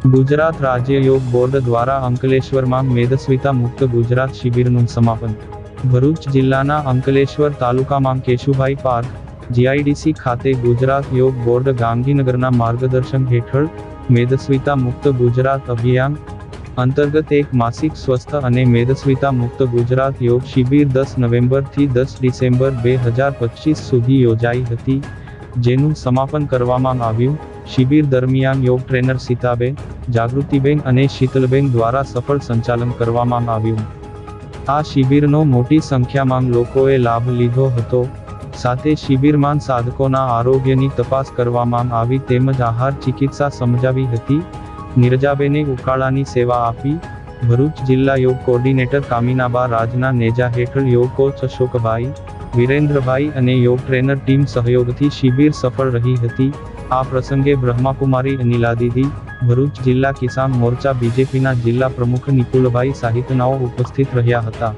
ગુજરાત રાજ્ય યોગ બોર્ડ દ્વારા અંકલેશ્વરમાં મેદસ્વીતા મુક્ત ગુજરાત શિબિરનું સમાપન। ભરૂચ જિલ્લાના અંકલેશ્વર તાલુકામાં કેશુભાઈ પાર્ક જીઆઈડીસી ખાતે ગુજરાત યોગ બોર્ડ ગાંધીનગરના માર્ગદર્શન હેઠળ મેદસ્વીતા મુક્ત ગુજરાત અભિયાન અંતર્ગત એક માસિક સ્વસ્થ અને મેદસ્વીતા મુક્ત ગુજરાત યોગ શિબિર 10 નવેમ્બરથી 10 ડિસેમ્બર 2025 સુધી યોજાઈ હતી, જેનું સમાપન કરવામાં આવ્યું। શિબિર દરમિયાન યોગ ટ્રેનર સીતાબેન, જાગૃતિબેન અને શીતલબેન દ્વારા સફળ સંચાલન કરવામાં આવ્યું। આ શિબિરનો મોટી સંખ્યામાં લોકોએ લાભ લીધો હતો। સાથે શિબિરમાં સાધકોના આરોગ્યની તપાસ કરવામાં આવી તેમજ આહાર ચિકિત્સા સમજાવી હતી। નીરજાબેને ઉકાળાની સેવા આપી। ભરૂચ જિલ્લા યોગ કોર્ડિનેટર કામિનાબા રાજના નેજા હેઠળ યોગ કોચ અશોકભાઈ, વિરેન્દ્રભાઈ અને યોગ ટ્રેનર ટીમ સહયોગથી શિબિર સફળ રહી હતી। આ પ્રસંગે બ્રહ્માકુમારી અનિલાદીદી, ભરૂચ જિલ્લા કિસાન મોરચા બીજેપીના જિલ્લા પ્રમુખ નિકુલભાઈ સહિતનાઓ ઉપસ્થિત રહ્યા હતા।